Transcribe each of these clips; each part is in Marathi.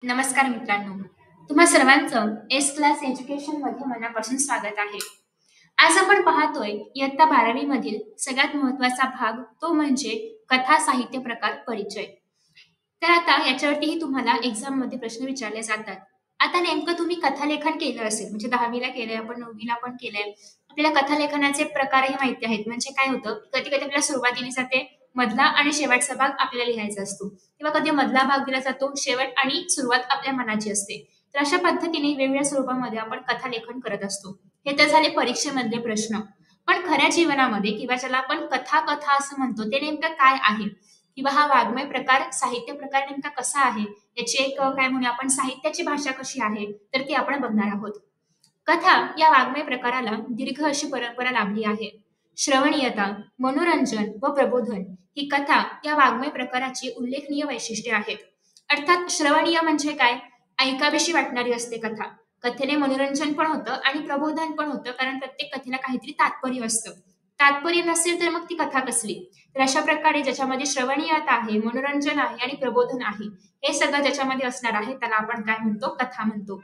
नमस्कार मित्रांनो, तुम्हा सर्वांचं एस क्लास एज्युकेशन मध्ये मनापासून स्वागत आहे. आज आपण पाहतोय इयत्ता 12वी मधील सगळ्यात महत्त्वाचा भाग, तो म्हणजे कथा साहित्य प्रकार परिचय. तर आता याच्यावरतीही तुम्हाला एक्झाम मध्ये प्रश्न विचारले जातात. आता नेमकं तुम्ही कथालेखन केलं असेल, म्हणजे 10वीला केलंय, आपण 9वीला पण केलंय. आपल्याला कथालेखनाचे प्रकारही माहिती आहेत. म्हणजे काय होतं, कधी कधी आपल्याला सुरुवात दिली जाते, मधला आणि शेवटचा भाग आपल्याला लिहायचा असतो, किंवा कधी मधला भाग दिला जातो, शेवट आणि सुरुवात आपल्या मनाची असते. तर अशा पद्धतीने वेगवेगळ्या स्वरूपामध्ये आपण कथालेखन करत असतो. हे तर झाले परीक्षेमधले प्रश्न. पण खऱ्या जीवनामध्ये, किंवा ज्याला आपण कथा कथा असं म्हणतो, ते नेमकं काय आहे, किंवा हा वाङ्मय प्रकार साहित्य प्रकार नेमका कसा आहे, याची एक काय म्हणूया आपण, साहित्याची भाषा कशी आहे, तर ती आपण बघणार आहोत. कथा या वाङ्मय प्रकाराला दीर्घ अशी परंपरा लाभली आहे. श्रवणीयता, मनोरंजन व प्रबोधन ही कथा या वाङ्मय प्रकाराची उल्लेखनीय वैशिष्ट्ये आहेत. अर्थात श्रवणीय म्हणजे काय, ऐकावीशी वाटणारी असते कथा. कथेने मनोरंजन पण होतं आणि प्रबोधन पण होतं, कारण प्रत्येक कथेला काहीतरी तात्पर्य असतं. तात्पर्य नसेल तर मग ती कथा कसली. तर अशा प्रकारे ज्याच्यामध्ये श्रवणीयता आहे, मनोरंजन आहे आणि प्रबोधन आहे, हे सगळं ज्याच्यामध्ये असणार आहे, त्याला आपण काय म्हणतो, कथा म्हणतो.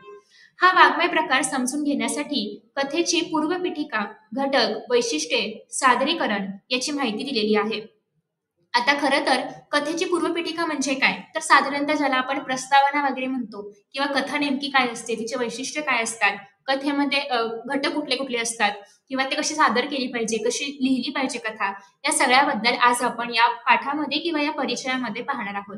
हा वाङ्मय प्रकार समजून घेण्यासाठी कथेची पूर्वपीठिका, घटक, वैशिष्ट्ये, सादरीकरण याची माहिती दिलेली आहे. आता खरं तर कथेची पूर्वपीठिका म्हणजे काय, तर साधारणतः ज्याला आपण प्रस्तावना वगैरे म्हणतो, किंवा कथा नेमकी काय असते, तिचे वैशिष्ट्य काय असतात, कथेमध्ये घटक कुठले कुठले असतात, किंवा ते कशी सादर केली पाहिजे, कशी लिहिली पाहिजे कथा, या सगळ्याबद्दल आज आपण या पाठामध्ये किंवा या परिचयामध्ये पाहणार आहोत.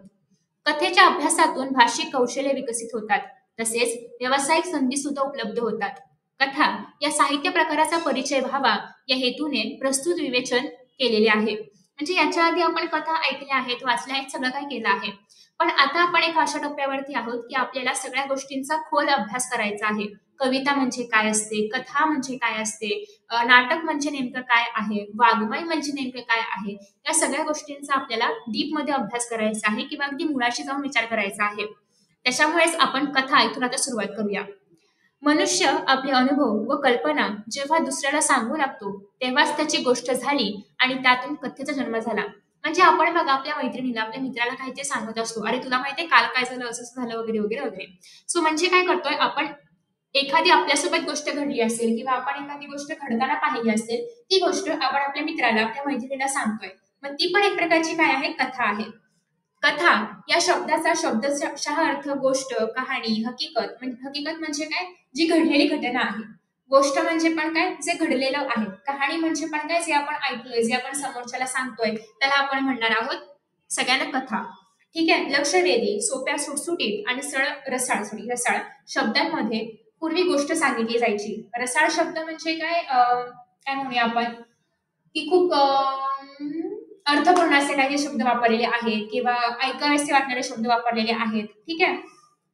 कथेच्या अभ्यासातून भाषिक कौशल्य विकसित होतात, तसेच व्यावसायिक संधी सुद्धा उपलब्ध होतात. कथा या साहित्य प्रकाराचा परिचय व्हावा या हेतूने प्रस्तुत विवेचन केलेले आहे. म्हणजे याच्या आधी आपण कथा ऐकल्या आहेत, वाचल्या आहेत, सगळं काही केलं आहे. पण आता आपण एक अशा टप्प्यावरती आहोत की आपल्याला सगळ्या गोष्टींचा खोल अभ्यास करायचा आहे. कविता म्हणजे काय असते, कथा म्हणजे काय असते, नाटक म्हणजे नेमकं काय आहे, वाङ्मय म्हणजे नेमकं काय आहे, या सगळ्या गोष्टींचा आपल्याला डीप मध्ये अभ्यास करायचा आहे, किंवा अगदी मुळाशी जाऊन विचार करायचा आहे. त्याच्यामुळेच आपण कथा इथून आता सुरुवात करूया. मनुष्य आपले अनुभव व कल्पना जेव्हा दुसऱ्याला सांगू लागतो, तेव्हाच त्याची गोष्ट झाली आणि त्यातून कथेचा जन्म झाला. म्हणजे आपण बघा, आपल्या मैत्रिणीला, आपल्या मित्राला काहीतरी सांगत असतो, अरे तुला माहितीये काल काय झालं, असं असं झालं, वगैरे वगैरे वगैरे. सो म्हणजे काय करतोय आपण, एखादी आपल्यासोबत गोष्ट घडली असेल, किंवा आपण एखादी गोष्ट घडताना पाहिली असेल, ती गोष्ट आपण आपल्या मित्राला, आपल्या मैत्रिणीला सांगतोय. मग ती पण एक प्रकारची काय आहे, कथा आहे. कथा या शब्दाचा शब्दशः अर्थ गोष्ट, कहाणी, हकीकत. म्हणजे हकीकत म्हणजे काय, जी घडलेली घटना आहे. गोष्ट म्हणजे पण काय, जे घडलेलं आहे. कहाणी म्हणजे पण काय, जे आपण ऐकलोय, जे आपण समोरच्याला सांगतोय, त्याला आपण म्हणणार आहोत सगळ्यांना कथा. ठीक आहे. लक्षवेधी, सोप्या, सुटसुटीत आणि रसाळ शब्दांमध्ये पूर्वी गोष्ट सांगितली जायची. रसाळ शब्द म्हणजे काय, काय म्हणूया आपण, की खूप अर्थपूर्ण असे काही शब्द वापरलेले आहेत, किंवा ऐकावेसे वाटणारे शब्द वापरलेले आहेत. ठीक आहे.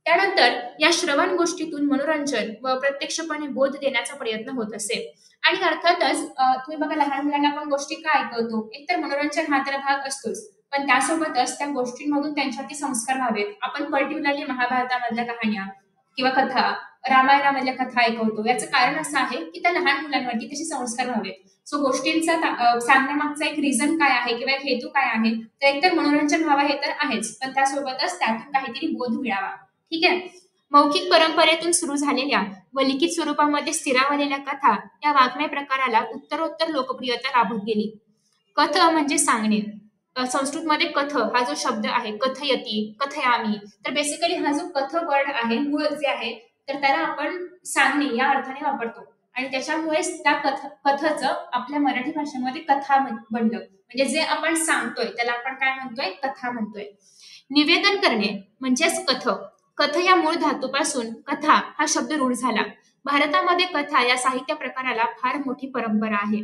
त्यानंतर या श्रवण गोष्टीतून मनोरंजन व प्रत्यक्षपणे बोध देण्याचा प्रयत्न होत असे. आणि अर्थातच तुम्ही बघा, लहान मुलांना आपण गोष्टी का ऐकवतो, एकतर मनोरंजन हा तर भाग असतोच, पण त्यासोबतच त्या गोष्टींमधून त्यांच्यावरती संस्कार व्हावेत. आपण पर्टिक्युलरली महाभारतामधल्या कहाण्या किंवा कथा, रामायणामधल्या कथा ऐकवतो, याचं कारण असं आहे की त्या लहान मुलांवरती त्याचे संस्कार व्हावेत. सो गोष्टींचा सांगण्यामागचा एक रिझन काय आहे, किंवा एक हेतू काय आहे, तर एकतर मनोरंजन व्हावं, हे तर आहेच, पण त्यासोबतच त्यातून काहीतरी बोध मिळावा. ठीक आहे. मौखिक परंपरेतून सुरू झालेल्या व लिखित स्वरूपामध्ये स्थिरावलेल्या कथा या वाङ्मय प्रकाराला उत्तरोत्तर लोकप्रियता लाभत गेली. कथ म्हणजे सांगणे. संस्कृतमध्ये कथ हा जो शब्द आहे, कथयती, कथयामी, तर बेसिकली हा जो कथ वर्ड आहे, मूळ जे आहे, तर त्याला आपण सांगणे या अर्थाने वापरतो. आणि त्याच्यामुळेच त्या कथचं आपल्या मराठी भाषेमध्ये कथा बनलं. म्हणजे जे आपण सांगतोय त्याला आपण काय म्हणतोय, कथा म्हणतोय. निवेदन करणे म्हणजेच कथ. कथ या मूळ धातूपासून कथा हा शब्द रूढ झाला. भारतामध्ये कथा या साहित्य प्रकाराला फार मोठी परंपरा आहे.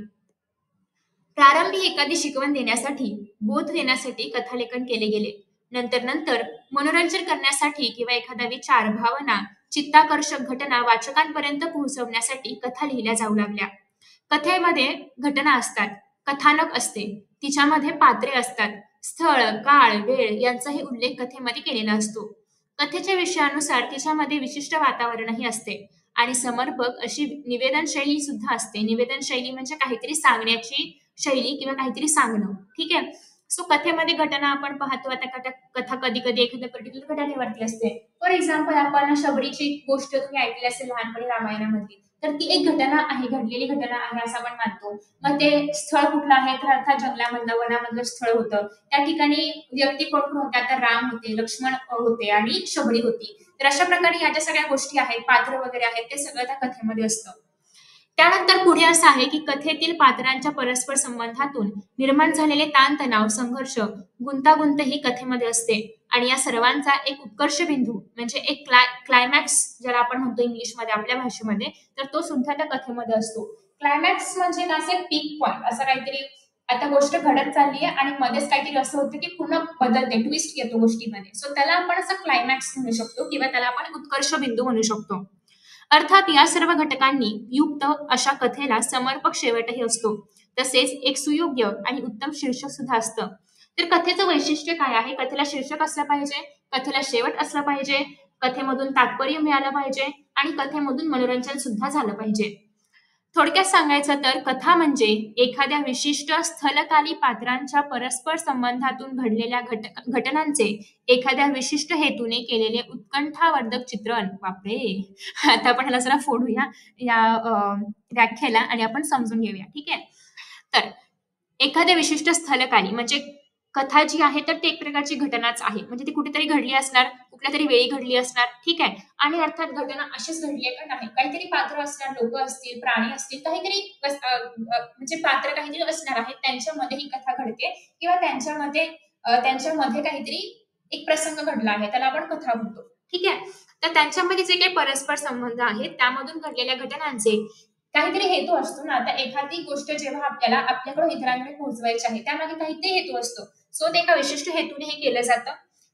प्रारंभी एखादी शिकवण देण्यासाठी, बोध देण्यासाठी कथालेखन केले गेले. नंतर नंतर मनोरंजन करण्यासाठी, किंवा एखादा विचार, भावना, चित्ताकर्षक घटना वाचकांपर्यंत पोहोचवण्यासाठी कथा लिहिल्या जाऊ लागल्या. कथेमध्ये घटना असतात, कथानक असते, तिच्यामध्ये पात्रे असतात, स्थळ, काळ, वेळ यांचाही उल्लेख कथेमध्ये केलेला असतो. कथेच्या विषयानुसार तिच्यामध्ये विशिष्ट वातावरणही असते आणि समर्पक अशी निवेदन शैली सुद्धा असते. निवेदन शैली म्हणजे काहीतरी सांगण्याची शैली, किंवा काहीतरी सांगणं. ठीक आहे. सो कथेमध्ये घटना आपण पाहतो, आता कथा कधी कधी एखाद्या पर्टिक्युलर घटनेवरती असते. फॉर एक्झाम्पल आपण शबरीची गोष्ट तुम्ही ऐकली असेल लहानपणी रामायणामध्ये, तर ती एक घटना आहे, घडलेली घटना आहे असं आपण मानतो. मग ते स्थळ कुठलं आहे, तर अर्थात जंगलामधलं वनामधलं स्थळ होतं. त्या ठिकाणी व्यक्ती कोण कोण होत्या, तर राम होते, लक्ष्मण होते आणि शबरी होती. तर अशा प्रकारे या ज्या सगळ्या गोष्टी आहेत, पात्र वगैरे आहेत, ते सगळं त्या कथेमध्ये असतं. त्यानंतर पुढे असं आहे की कथेतील पात्रांच्या परस्पर संबंधातून निर्माण झालेले ताणतणाव, संघर्ष, गुंतागुंत ही कथेमध्ये असते आणि या सर्वांचा एक उत्कर्ष बिंदू म्हणजे एक क्लायमॅक्स ज्याला आपण म्हणतो इंग्लिशमध्ये आपल्या भाषेमध्ये, तर तो सुद्धा त्या कथेमध्ये असतो. क्लायमॅक्स म्हणजे ना असं पीक पॉइंट असं काहीतरी, आता गोष्ट घडत चालली आहे आणि मध्येच काहीतरी असं होतं की पुन्हा बदलते, ट्विस्ट येतो गोष्टीमध्ये. सो त्याला आपण असं क्लायमॅक्स म्हणू शकतो किंवा त्याला आपण उत्कर्ष बिंदू म्हणू शकतो. अर्थात या सर्व घटकांनी युक्त अशा कथेला समर्पक शेवटही असतो. तसेच एक सुयोग्य आणि उत्तम शीर्षक सुद्धा असतं. तर कथेचं वैशिष्ट्य काय आहे? कथेला शीर्षक असलं पाहिजे, कथेला शेवट असला पाहिजे, कथेमधून तात्पर्य मिळालं पाहिजे आणि कथेमधून मनोरंजन सुद्धा झालं पाहिजे. थोडक्यात सांगायचं तर कथा म्हणजे एखाद्या विशिष्ट स्थलकाली पात्रांच्या परस्पर संबंधातून घडलेल्या घटनांचे एखाद्या विशिष्ट हेतूने केलेले उत्कंठावर्धक चित्रण. बापरे, आता आपण ह्याला जरा फोडूया या व्याख्याला आणि आपण समजून घेऊया. ठीक आहे. तर एखाद्या विशिष्ट स्थलकाली म्हणजे कथा जी आहे तर ती एक प्रकारची घटनाच आहे, म्हणजे ती कुठेतरी घडली असणार, कुठल्या तरी वेळी घडली असणार. ठीक आहे. आणि अर्थात घटना अशीच घडली आहे का नाही, काहीतरी पात्र असणार, लोक असतील, प्राणी असतील, काहीतरी म्हणजे पात्र काहीतरी असणार आहे, त्यांच्यामध्ये ही कथा घडते किंवा त्यांच्यामध्ये काहीतरी एक प्रसंग घडला आहे, त्याला आपण कथा म्हणतो. ठीक आहे. तर त्यांच्यामध्ये जे काही परस्पर संबंध आहेत त्यामधून घडलेल्या घटनांचे काहीतरी हेतू असतो ना. आता एखादी गोष्ट जेव्हा आपल्याला आपल्याकडून इतरांकडे पोहोचवायची आहे त्यामागे काहीतरी हेतू असतो. सो ते एका विशिष्ट हेतूने हे केलं जातं.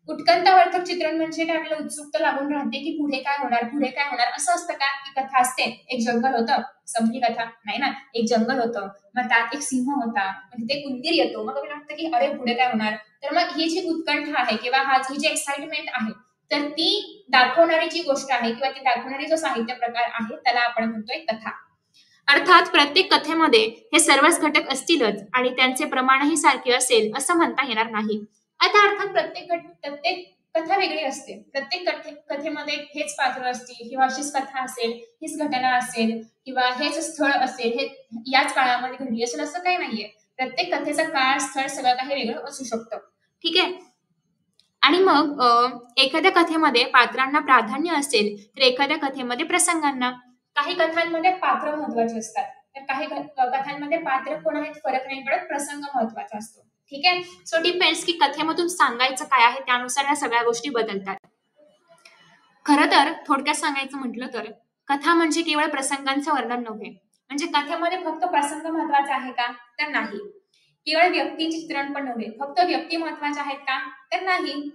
उत्कंठावर्धक चित्रण म्हणजे काय, आपल्याला उत्सुकता लागून राहते की पुढे काय होणार, पुढे काय होणार. असं असतं का की कथा असते, एक जंगल होतं, संपली कथा? नाही ना. एक जंगल होतं, मग त्यात एक सिंह होता, मग तिथे एक उंदीर येतो, मग आपल्याला वाटतं की अरे पुढे काय होणार. तर मग ही जी उत्कंठा आहे किंवा ही जी एक्साइटमेंट आहे, तर ती दाखवणारी जी गोष्ट आहे किंवा ती दाखवणारी जो साहित्य प्रकार आहे त्याला आपण म्हणतोय कथा. अर्थात प्रत्येक कथेमध्ये हे सर्वच घटक असतीलच आणि त्यांचे प्रमाणही सारखे असेल असं म्हणता येणार नाही. आता अर्थात प्रत्येक कथा वेगळी असते. प्रत्येक कथेमध्ये हेच पात्र असतील किंवा अशीच कथा असेल, हीच घटना असेल किंवा हेच स्थळ असेल, हे याच काळामध्ये घडली असेल असं काही नाहीये. प्रत्येक कथेचा काळ, स्थळ सगळं काही वेगळं असू शकतं. ठीक आहे. आणि मग एखाद्या कथेमध्ये पात्रांना प्राधान्य असेल तर एखाद्या कथेमध्ये प्रसंगांना. काही कथांमध्ये पात्र महत्वाचे असतात, तर काही कथांमध्ये पात्र कोण आहेत फरक नाही पडत, प्रसंग महत्वाचा असतो. ठीक आहे. सो डिपेंड्स की कथेमधून सांगायचं काय आहे त्यानुसार या सगळ्या गोष्टी बदलतात. खरं तर थोडक्यात सांगायचं म्हटलं तर कथा म्हणजे केवळ प्रसंगांचं वर्णन नव्हे. म्हणजे कथेमध्ये फक्त प्रसंग महत्वाचा आहे का, तर नाही. केवळ व्यक्ती चित्रण पण नव्हे. फक्त व्यक्ती महत्वाच्या आहेत का, तर नाही.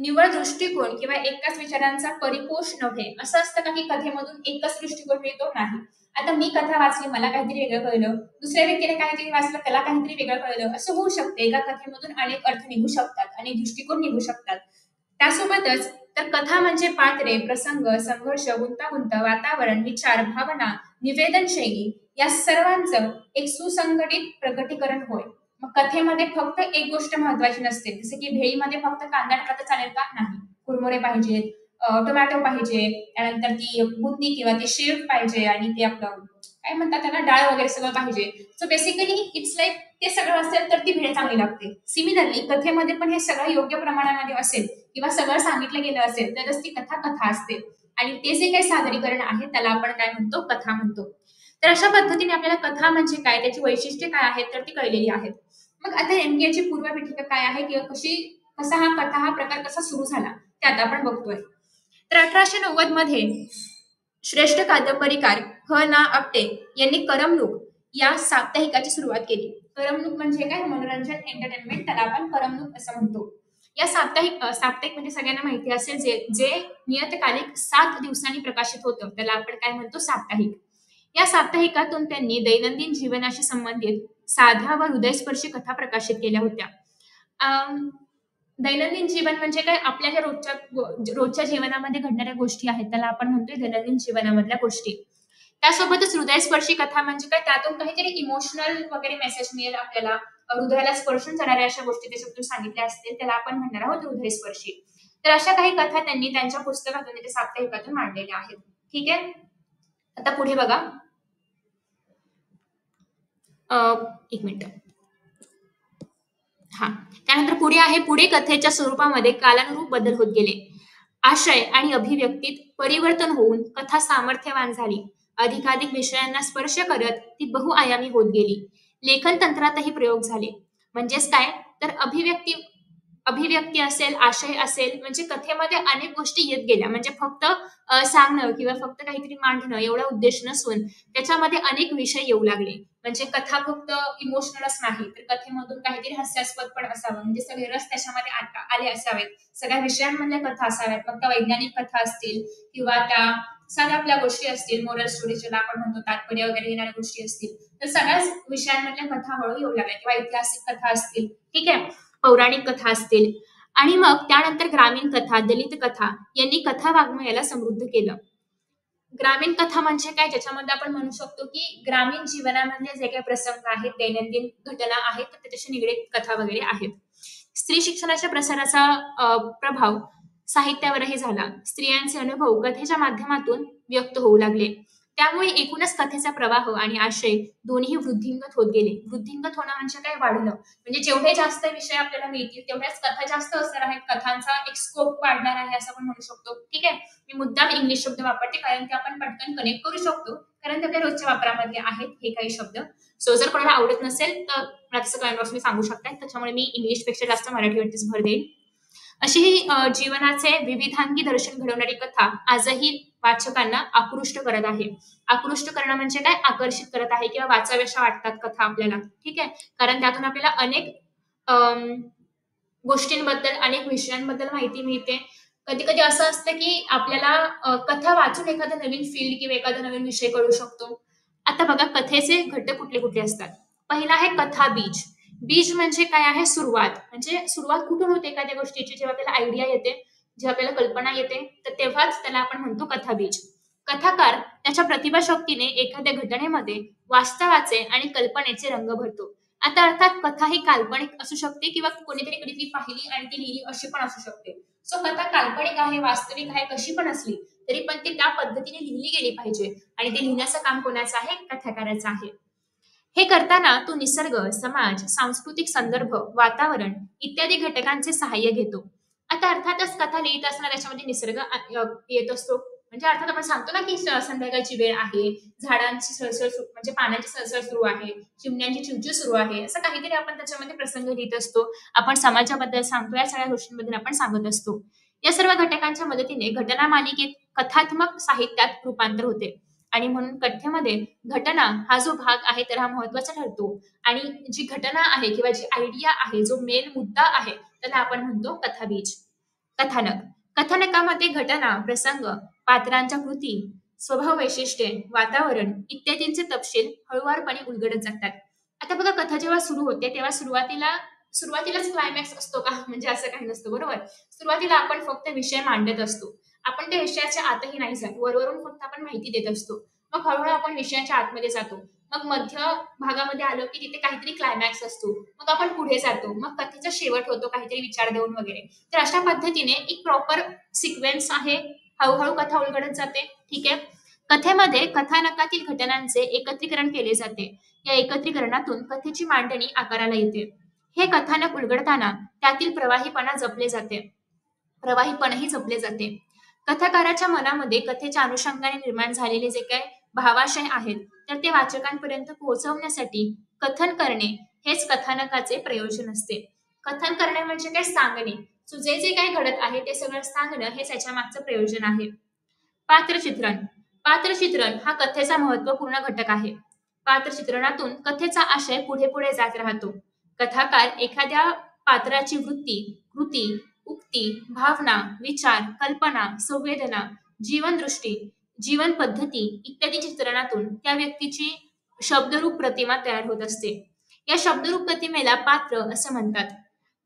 निव्वळ दृष्टिकोन किंवा एकाच विचारांचा परिपोष नव्हे. असं असतं का की कथेमधून एकच दृष्टिकोन मिळतो? नाही. आता मी कथा वाचली, मला काहीतरी वेगळं कळलं, दुसऱ्या व्यक्तीने काहीतरी वाचलं, त्याला काहीतरी वेगळं कळलं. असं होऊ शकते. एका कथेमधून अनेक अर्थ निघू शकतात, अनेक दृष्टिकोन निघू शकतात. त्यासोबतच तर कथा म्हणजे पात्रे, प्रसंग, संघर्ष, गुंतागुंत, वातावरण, विचार, भावना, निवेदन शैली या सर्वांचं एक सुसंघटित प्रकटीकरण होय. मग कथेमध्ये फक्त एक गोष्ट महत्वाची नसते. जसं की भेळीमध्ये फक्त कांदा टाकला तर चालेल का? नाही. कुरमुरे पाहिजेत, टोमॅटो पाहिजे, त्यानंतर ती बुंदी किंवा ती शेव पाहिजे आणि ते आपलं काय म्हणतात त्याला, डाळ वगैरे सगळं पाहिजे. सो बेसिकली इट्स लाईक ते सगळं असेल तर ती भेळ चांगली लागते. सिमिलरली कथेमध्ये पण हे सगळं योग्य प्रमाणामध्ये असेल किंवा सगळं सांगितलं गेलं असेल तरच ती कथा कथा असते आणि ते जे काही सादरीकरण आहे त्याला आपण काय म्हणतो, कथा म्हणतो. तर अशा पद्धतीने आपल्याला कथा म्हणजे काय, त्याची वैशिष्ट्ये काय आहेत तर ती कळलेली आहेत. मग आता नेमकी याची पूर्वपीठिका काय आहे किंवा कसा हा कथा हा प्रकार कसा सुरू झाला ते आता आपण बघतोय. तर 1890 मध्ये श्रेष्ठ कादंबरीकार ह ना आपटे यांनी करमणूक या साप्ताहिकाची सुरुवात केली. करमणूक म्हणजे काय, मनोरंजन, एंटरटेनमेंट, त्याला आपण करमणूक असं म्हणतो. या साप्ताहिक म्हणजे सगळ्यांना माहिती असेल जे जे नियतकालिक 7 दिवसांनी प्रकाशित होतं त्याला आपण काय म्हणतो, साप्ताहिक. या साप्ताहिकातून त्यांनी दैनंदिन जीवनाशी संबंधित साध्या व हृदयस्पर्शी कथा प्रकाशित केल्या होत्या. दैनंदिन जीवन म्हणजे काय, आपल्या ज्या रोजच्या जीवनामध्ये घडणाऱ्या गोष्टी आहेत त्याला आपण म्हणतोय दैनंदिन जीवनामधल्या गोष्टी. त्यासोबतच हृदयस्पर्शी कथा म्हणजे काय, त्यातून काहीतरी इमोशनल वगैरे मेसेज मिळेल आपल्याला, हृदयाला स्पर्शून जाणाऱ्या अशा गोष्टी त्याच्यातून सांगितल्या असतील, त्याला आपण म्हणणार आहोत हृदयस्पर्शी. तर अशा काही कथा त्यांनी त्यांच्या पुस्तकातून, त्याच्या साप्ताहिकातून मांडलेल्या आहेत. ठीक आहे. आता पुढे बघा. एक मिनिट. हा, त्यानंतर पुढे आहे, पुढे कथेच्या स्वरूपामध्ये कालानुरूप बदल होत गेले. आशय आणि अभिव्यक्तीत परिवर्तन होऊन कथा सामर्थ्यवान झाली. अधिकाधिक विषयांना स्पर्श करत ती बहुआयामी होत गेली. लेखन तंत्रातही प्रयोग झाले. म्हणजेच काय, तर अभिव्यक्ती अभिव्यक्ती असेल, आशय असेल, म्हणजे कथेमध्ये अनेक गोष्टी येत गेल्या. म्हणजे फक्त सांगणं किंवा फक्त काहीतरी मांडणं एवढा उद्देश नसून त्याच्यामध्ये अनेक विषय येऊ लागले. म्हणजे कथा फक्त इमोशनलच नाही, तर कथेमधून काहीतरी हास्यास्पद पण असावं, म्हणजे सगळे रस त्याच्यामध्ये आले असावेत, सगळ्या विषयांमधल्या कथा असाव्यात, फक्त वैज्ञानिक कथा असतील किंवा त्या साध्या आपल्या गोष्टी असतील, मोरल स्टोरी ज्याला आपण म्हणतो, तात्पर्य वगैरे येणाऱ्या गोष्टी असतील, तर सगळ्याच विषयांमधल्या कथा हळू येऊ लागल्या, किंवा ऐतिहासिक कथा असतील, ठीक आहे, पौराणिक कथा असतील. आणि मग त्यानंतर ग्रामीण कथा, दलित कथा यांनी कथा वाङ्मयाला समृद्ध केलं. ग्रामीण कथा म्हणजे काय, ज्याच्यामध्ये आपण म्हणू शकतो की ग्रामीण जीवनामधले जे काही प्रसंग आहेत, दैनंदिन घटना आहेत, तर त्याच्याशी निगडीत कथा वगैरे आहेत. स्त्री शिक्षणाच्या प्रसाराचा प्रभाव साहित्यावरही झाला. स्त्रियांचे अनुभव कथेच्या माध्यमातून व्यक्त होऊ लागले. त्यामुळे एकूणच कथेचा प्रवाह आणि आशय दोन्ही वृद्धिंगत होत गेले. वृद्धिंगत होणं म्हणजे काय, वाढणं. म्हणजे जेवढे जास्त विषय आपल्याला मिळतील तेवढ्याच कथा जास्त असणार आहेत, कथांचा एक स्कोप वाढणार आहे असं आपण म्हणू शकतो. ठीक आहे. मी मुद्दाम इंग्लिश शब्द वापरते कारण की आपण पटकन कनेक्ट करू शकतो, कारण ते आपल्या रोजच्या वापरामधले आहेत हे काही शब्द. सो जर कोणाला आवडत नसेल तर मला तसं कमेंट बॉक्स मी सांगू शकता, त्याच्यामुळे मी इंग्लिशपेक्षा जास्त मराठीवरतीच भर देईल. अशी ही जीवनाचे विविधांगी दर्शन घडवणारी कथा आजही वाचकांना आकृष्ट करत आहे. आकृष्ट करणं म्हणजे काय, आकर्षित करत आहे, किंवा वाचाव्याशा वाटतात कथा आपल्याला. ठीक आहे. कारण त्यातून आपल्याला अनेक गोष्टींबद्दल, अनेक विषयांबद्दल माहिती मिळते. कधी कधी असं असतं की आपल्याला कथा वाचून एखादा नवीन फील्ड किंवा एखादा नवीन विषय कळू शकतो. आता बघा, कथेचे घटक कुठले कुठले असतात. पहिला आहे कथा बीज. बीज म्हणजे काय आहे, सुरुवात. म्हणजे सुरुवात कुठून होते एखाद्या गोष्टीची, जेव्हा आपल्याला आयडिया येते, जेव्हा आपल्याला कल्पना येते, तर तेव्हाच त्याला आपण म्हणतो कथा बीज. कथाकार त्याच्या प्रतिभाशक्तीने एखाद्या घटनेमध्ये वास्तवाचे आणि कल्पनेचे रंग भरतो. आता अर्थात कथा ही काल्पनिक असू शकते, किंवा कोणीतरी कधीतरी पाहिली आणि ती लिहिली अशी पण असू शकते. सो कथा काल्पनिक आहे, वास्तविक आहे, कशी पण असली तरी पण ती त्या पद्धतीने लिहिली गेली पाहिजे, आणि ते लिहिण्याचं काम कोणाचं आहे, कथाकाराचं आहे. हे करताना तो निसर्ग, समाज, सांस्कृतिक संदर्भ, वातावरण इत्यादी घटकांचे सहाय्य घेतो. आता अर्थातच कथा लिहित असताना त्याच्यामध्ये निसर्ग येत असतो. म्हणजे अर्थात आपण सांगतो ना की संध्याकाळची वेळ आहे, झाडांची सळसळ म्हणजे पाण्याची सळसळ सुरू आहे, चिमण्यांची चिवचिव सुरू आहे, असं काहीतरी आपण त्याच्यामध्ये प्रसंग लिहित असतो. आपण समाजाबद्दल सांगतो, या सगळ्या गोष्टींबद्दल आपण सांगत असतो. या सर्व घटकांच्या मदतीने घटना मालिकेत कथात्मक साहित्यात रूपांतर होते. आणि म्हणून कथेमध्ये घटना हा जो भाग आहे तर हा महत्वाचा ठरतो. आणि जी घटना आहे किंवा जी आयडिया आहे, जो मेन मुद्दा आहे, त्याला आपण म्हणतो कथाबीज. कथानक. कथानकामध्ये घटना, प्रसंग, पात्रांच्या कृती, स्वभाव वैशिष्ट्ये, वातावरण इत्यादींचे तपशील हळूवारपणे उलगडत जातात. आता बघा, कथा जेव्हा सुरू होते तेव्हा सुरुवातीलाच क्लायमॅक्स असतो का, म्हणजे असं काही नसतं, बरोबर. सुरुवातीला आपण फक्त विषय मांडत असतो. आपण त्या विषयाच्या आतही नाही जात, वरवरून फक्त आपण माहिती देत असतो. मग हळूहळू आपण विषयाच्या आतमध्ये जातो. मग मध्य भागामध्ये आलो की तिथे काहीतरी क्लायमॅक्स असतो, मग आपण पुढे जातो, मग कथेचा शेवट होतो काहीतरी विचार देऊन वगैरे. तर अशा पद्धतीने एक प्रॉपर सिक्वेन्स आहे, हळूहळू कथा उलगडत जाते. ठीक आहे. कथेमध्ये कथानकातील घटनांचे एकत्रीकरण केले जाते. या एकत्रीकरणातून कथेची मांडणी आकाराला येते. हे कथानक उलगडताना त्यातील प्रवाहीपणही जपले जाते. कथाकाराच्या मनामध्ये कथेच्या अनुषंगाने निर्माण झालेले जे काही भावाशय आहेत, तर ते वाचकांपर्यंत पोहोचवण्यासाठी कथन करणे हेच कथानकाचे प्रयोजन असते. कथन करणे म्हणजे काय, सांगणे. जे जे काही घडत आहे ते सगळं सांगणं हे त्याच्या मागचं प्रयोजन आहे. पात्रचित्रण. पात्रचित्रण हा कथेचा महत्वपूर्ण घटक आहे. पात्रचित्रणातून कथेचा आशय पुढे पुढे जात राहतो. कथाकार एखाद्या पात्राची वृत्ती, कृती, उक्ती, भावना, विचार, कल्पना, संवेदना, जीवनदृष्टी, जीवन पद्धती इत्यादी चित्रणातून त्या व्यक्तीची शब्दरूप प्रतिमा तयार होत असते. या शब्दरूप प्रतिमेला पात्र असं म्हणतात.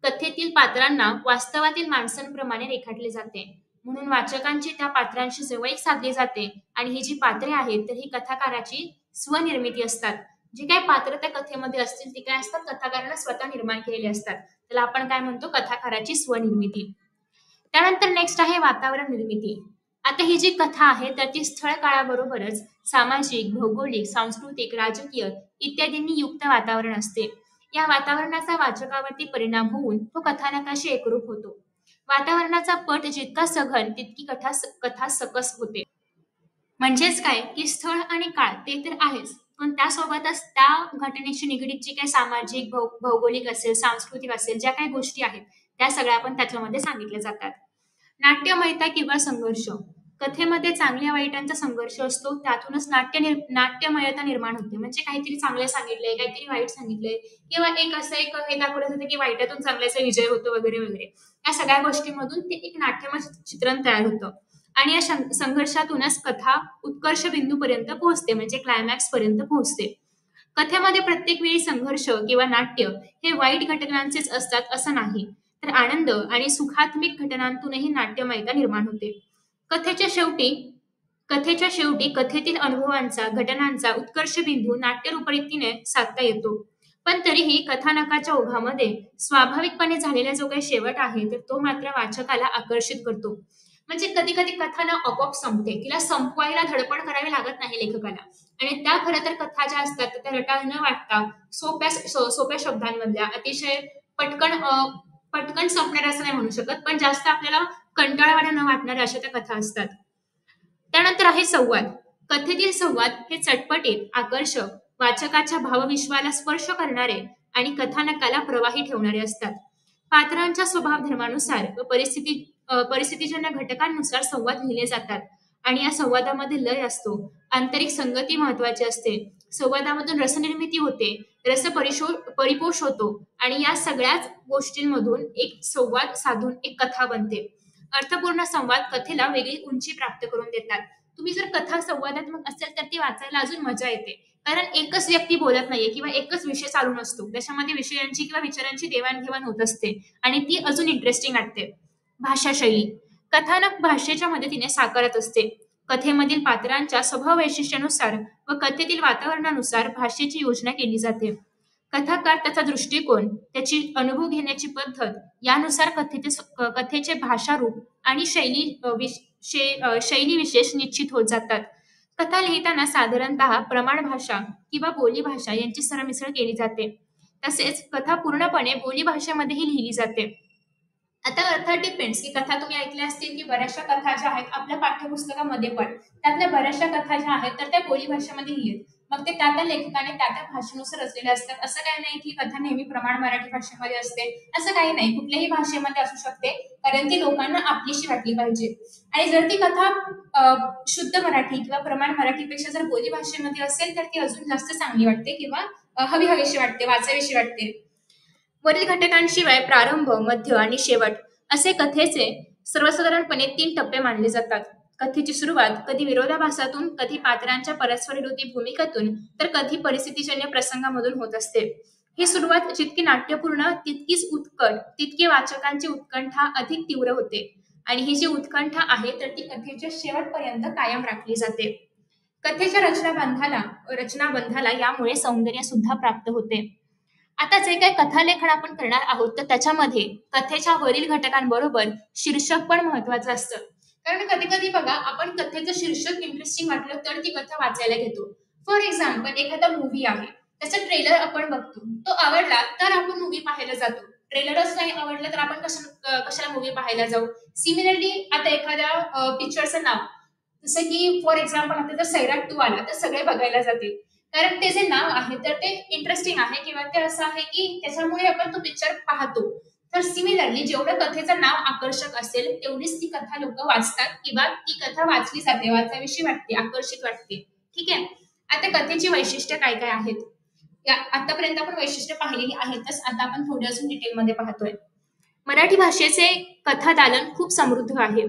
कथेतील पात्रांना वास्तवातील माणसांप्रमाणे रेखाटले जाते. म्हणून वाचकांची त्या पात्रांशी जवळीक साधली जाते आणि ही जी पात्रे आहेत तर ही कथाकाराची स्वनिर्मिती असतात. जी काही पात्र त्या कथेमध्ये असतील ती काय असतात, कथाकारानं स्वतः निर्माण केलेली असतात. त्याला आपण काय म्हणतो, कथाकाराची स्वनिर्मिती. त्यानंतर नेक्स्ट आहे वातावरण निर्मिती. आता ही जी कथा आहे तर ती स्थळ काळाबरोबरच सामाजिक, भौगोलिक, सांस्कृतिक, राजकीय इत्यादींनी युक्त वातावरण असते. या वातावरणाचा वाचकावरती परिणाम होऊन तो कथानकाशी एकरूप होतो. वातावरणाचा पट जितका सघन तितकी कथा सकस होते. म्हणजेच काय, की स्थळ आणि काळ ते तर आहेच, पण त्यासोबतच त्या घटनेशी निगडीत जी काही सामाजिक, भौगोलिक असेल, सांस्कृतिक असेल, ज्या काही गोष्टी आहेत त्या सगळ्या पण त्याच्यामध्ये सांगितल्या जातात. नाट्यमयता किंवा संघर्ष. कथेमध्ये चांगल्या वाईटांचा संघर्ष असतो, त्यातूनच नाट्यमयता निर्माण होते. म्हणजे काहीतरी चांगलं सांगितलंय, काहीतरी वाईट सांगितलंय, किंवा एक असं एक हे दाखवलं जातं की वाईटातून चांगल्याचा विजय होतो वगैरे वगैरे. या सगळ्या गोष्टींमधून ते एक नाट्यमय चित्रण तयार होतं. आणि या संघर्षातूनच कथा उत्कर्ष बिंदूपर्यंत पोहोचते, म्हणजे क्लायमॅक्स पर्यंत पोहोचते. कथेमध्ये प्रत्येक वेळी संघर्ष किंवा नाट्य हे वाईट घटनांचेच असतात असं नाही, तर आनंद आणि सुखात्मिक घटनांतूनही नाट्यमयता निर्माण होते. कथेच्या शेवटी कथेच्या शेवटी कथेतील अनुभवांचा, घटनांचा उत्कर्ष बिंदू नाट्यरूपरीतीने साधता येतो. पण तरीही कथानकाच्या ओघामध्ये स्वाभाविकपणे झालेला जो काही शेवट आहे तर तो मात्र वाचकाला आकर्षित करतो. म्हणजे कधी कधी कथा ना आपोआप संपते, तिला संपवायला धडपड करावी लागत नाही लेखकाला. आणि त्या खरं तर कथा ज्या असतात त्या रटाळ न वाटता सोप्या शब्दांमधल्या, अतिशय पटकन संपणाऱ्या असं नाही म्हणू शकत, पण जास्त आपल्याला कंटाळवाण्या न वाटणाऱ्या अशा त्या कथा असतात. त्यानंतर आहे संवाद. कथेतील संवाद हे चटपटीत, आकर्षक, वाचकाच्या भावविश्वाला स्पर्श करणारे आणि कथानकाला प्रवाही ठेवणारे असतात. पात्रांच्या स्वभाव धर्मानुसार व परिस्थितीजन्य घटकांनुसार संवाद लिहिले जातात आणि या संवादामध्ये लय असतो, आंतरिक संगती महत्वाची असते. संवादामधून रसनिर्मिती होते, परिपोष होतो आणि या सगळ्याच गोष्टींमधून एक संवाद साधून एक कथा बनते. अर्थपूर्ण संवाद कथेला वेगळी उंची प्राप्त करून देतात. तुम्ही जर कथा संवादात्मक असेल तर ती वाचायला अजून मजा येते, कारण एकच व्यक्ती बोलत नाहीये किंवा एकच विषय चालू नसतो, त्याच्यामध्ये विषयांची किंवा विचारांची देवाणघेवाण होत असते आणि ती अजून इंटरेस्टिंग वाटते. भाषा शैली. कथानक भाषेच्या मदतीने साकारत असते. कथेमधील पात्रांच्या स्वभाव वैशिष्ट्यानुसार व कथेतील वातावरणानुसार भाषेची योजना केली जाते. कथाकार त्याचा दृष्टिकोन, त्याची अनुभव घेण्याची पद्धत यानुसार कथेचे भाषारूप आणि शैली विशेष निश्चित होत जातात. कथा लिहिताना साधारणतः प्रमाण भाषा किंवा बोलीभाषा यांची सरमिसळ केली जाते. तसेच कथा पूर्णपणे बोलीभाषेमध्येही लिहिली जाते. आता अर्थात डिपेंड्स की कथा तुम्ही ऐकल्या असतील की बऱ्याचशा कथा ज्या आहेत आपल्या पाठ्यपुस्तकामध्ये पण त्यातल्या बऱ्याचशा कथा ज्या आहेत तर त्या बोली भाषेमध्ये लिहित, मग ते त्या लेखकाने त्या भाषेनुसार रचलेले असतात. असं काही नाही की कथा नेहमी प्रमाण मराठी भाषेमध्ये असते, असं काही नाही, कुठल्याही भाषेमध्ये असू शकते, कारण ती लोकांना आपलीशी वाटली पाहिजे. आणि जर ती कथा शुद्ध मराठी किंवा प्रमाण मराठीपेक्षा जर बोली भाषेमध्ये असेल तर ती अजून जास्त चांगली वाटते किंवा हवीशी वाटते, वाचावीशी वाटते. वरील घटकांशिवाय प्रारंभ, मध्य आणि शेवट असे कथेचे सर्वसाधारणपणे 3 टप्पे मानले जातात. कथेची सुरुवात कधी विरोधाभासातून, कधी पात्रांच्या परस्पर विरोधी भूमिकेतून, तर कधी परिस्थितीजन्य प्रसंगामधून होत असते. ही सुरुवात जितकी नाट्यपूर्ण तितकीच उत्कट, तितकी वाचकांची उत्कंठा अधिक तीव्र होते आणि ही जी उत्कंठा आहे तर ती कथेच्या शेवटपर्यंत कायम राखली जाते. कथेच्या रचनाबंधाला यामुळे सौंदर्य सुद्धा प्राप्त होते. आता जे काही कथालेखन आपण करणार आहोत तर त्याच्यामध्ये कथेच्या वरील घटकांबरोबर शीर्षक पण महत्वाचं असतं. कारण कधी कधी बघा आपण कथेचं शीर्षक इंटरेस्टिंग वाटलं तर ती कथा वाचायला घेतो. फॉर एक्झाम्पल एखादा मूवी आहे, त्याचा ट्रेलर आपण बघतो, तो आवडला तर आपण मूवी पाहायला जातो. ट्रेलरच नाही आवडलं तर आपण कशाला मूवी पाहायला जाऊ. सिमिलरली आता एखाद्या पिक्चरचं नाव, जसं की फॉर एक्झाम्पल आता जर सैराट 2 आला तर सगळे बघायला जातील, कारण ते जे नाव आहे तर ते इंटरेस्टिंग आहे किंवा ते असं आहे की त्याच्यामुळे आपण तो पिक्चर पाहतो. तर सिमिलरली जेवढं कथेचं नाव आकर्षक असेल तेवढीच ती कथा लोक वाचतात किंवा ती कथा वाचली जाते, वाचाविषयी वाटते, आकर्षित वाटते. ठीक आहे. आता कथेची वैशिष्ट्य काय काय आहेत, आतापर्यंत आपण वैशिष्ट्य पाहिलेली आहेतच, आता आपण थोडी अजून डिटेलमध्ये पाहतोय. मराठी भाषेचे कथा दालन खूप समृद्ध आहे.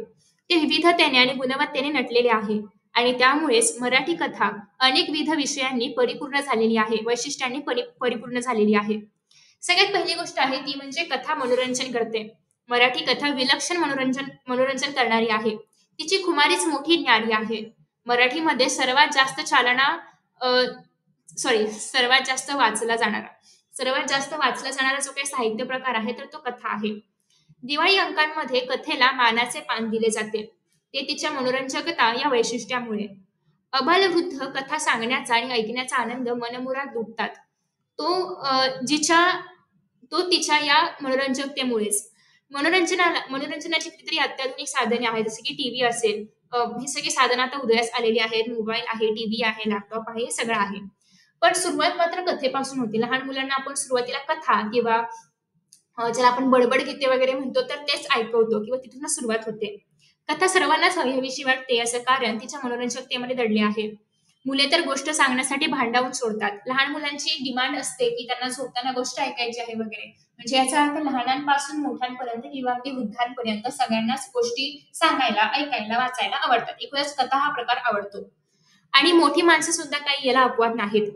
ते विविधतेने आणि गुणवत्तेने नटलेले आहे आणि त्यामुळेच मराठी कथा अनेकविध विषयांनी परिपूर्ण झालेली आहे, वैशिष्ट्यांनी परिपूर्ण झालेली आहे. सगळ्यात पहिली गोष्ट आहे ती म्हणजे कथा मनोरंजन करते. मराठी कथा विलक्षण मनोरंजन मनोरंजन करणारी आहे. तिची खुमारीच मोठी न्यारी आहे. मराठीमध्ये सर्वात जास्त वाचला जाणारा जो काही साहित्य प्रकार आहे तर तो कथा आहे. दिवाळी अंकांमध्ये कथेला मानाचे पान दिले जाते. ते तिच्या मनोरंजकता या वैशिष्ट्यामुळे. अबालवृद्ध कथा सांगण्याचा आणि ऐकण्याचा आनंद मनमुराद लुटतात. तो जिच्या तो तिच्या या मनोरंजकतेमुळेच. मनोरंजनाची कितीतरी अत्याधुनिक साधने आहेत, जसे की टीव्ही असेल. ही सगळी साधनं आता उदयास आलेली आहेत. मोबाईल आहे, टीव्ही आहे, लॅपटॉप आहे, हे सगळं आहे. पण सुरुवात मात्र कथेपासून होते. लहान मुलांना आपण सुरुवातीला कथा किंवा ज्याला आपण बडबड गीते वगैरे म्हणतो तर तेच ऐकवतो किंवा तिथूनच सुरुवात होते. कथा सर्वांनाच हवीहवीशी वाटते, याचं कारण तिच्या मनोरंजकतेमध्ये दडले आहे. मुले तर गोष्ट सांगण्यासाठी भांडावून सोडतात. लहान मुलांची डिमांड असते की त्यांना झोपताना गोष्ट ऐकायची आहे वगैरे. म्हणजे याचा अर्थ लहानांपासून मोठ्यांपर्यंत किंवा अगदी वृद्धांपर्यंत सगळ्यांनाच गोष्टी सांगायला, ऐकायला, वाचायला आवडतात. एकूणच कथा हा प्रकार आवडतो. आणि मोठी माणसं सुद्धा काही याला अपवाद नाहीत.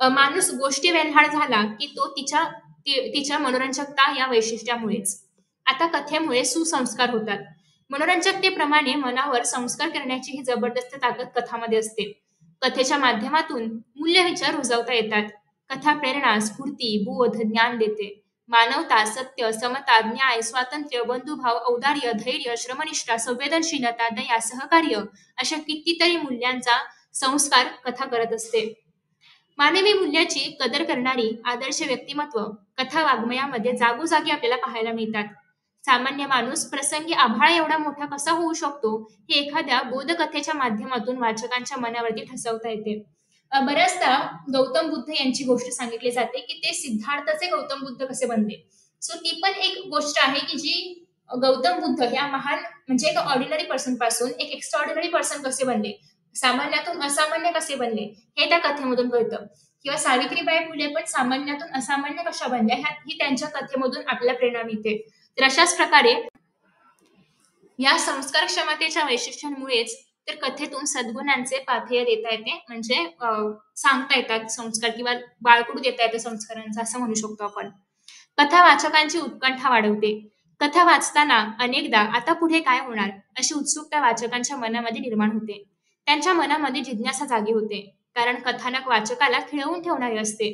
माणूस गोष्टी वेल्हाड झाला की तो तिच्या मनोरंजकता या वैशिष्ट्यामुळेच. आता कथेमुळे सुसंस्कार होतात. मनोरंजकतेप्रमाणे मनावर संस्कार करण्याची ही जबरदस्त ताकद कथामध्ये असते. कथेच्या माध्यमातून मूल्य विचार रुजवता येतात. कथा प्रेरणा, स्फूर्ती, बोध, ज्ञान देते. मानवता, सत्य, समता, न्याय, स्वातंत्र्य, बंधुभाव, औदार्य, धैर्य, श्रमनिष्ठा, संवेदनशीलता, दया, सहकार्य अशा कितीतरी मूल्यांचा संस्कार कथा करत असते. मानवी मूल्याची कदर करणारी आदर्श व्यक्तिमत्व कथा वाङ्मयामध्ये जागोजागी आपल्याला पाहायला मिळतात. सामान्य माणूस प्रसंगी आभाळ एवढा मोठा कसा होऊ शकतो हे एखाद्या बोधकथेच्या माध्यमातून वाचकांच्या मनावरती ठसवता येते. बऱ्याचदा गौतम बुद्ध यांची गोष्ट सांगितली जाते की ते सिद्धार्थाचे गौतम बुद्ध कसे बनले. सो ती पण एक गोष्ट आहे की जी गौतम बुद्ध या महान म्हणजे एक ऑर्डिनरी पर्सन पासून एक एक्स्ट्राऑर्डिनरी पर्सन कसे बनले, सामान्यातून असामान्य कसे बनले, हे त्या कथेमधून कळतं. किंवा सावित्रीबाई फुले पण सामान्यातून असामान्य कशा बनल्या ही त्यांच्या कथेमधून आपल्याला प्रेरणा मिळते. तर अशाच प्रकारे या संस्कार क्षमतेच्या वैशिष्ट्यांमुळेच तर कथेतून सद्गुणांचे पाथेय देता येते, म्हणजे सांगता येतात संस्कार किंवा बाळकडू देता येतं संस्कारांचा, असं म्हणू शकतो आपण. कथा वाचकांची उत्कंठा वाढवते. कथा वाचताना अनेकदा आता पुढे काय होणार अशी उत्सुकता वाचकांच्या मनामध्ये निर्माण होते. त्यांच्या मनामध्ये जिज्ञासा जागी होते, कारण कथानक वाचकाला खिळवून ठेवणारे असते.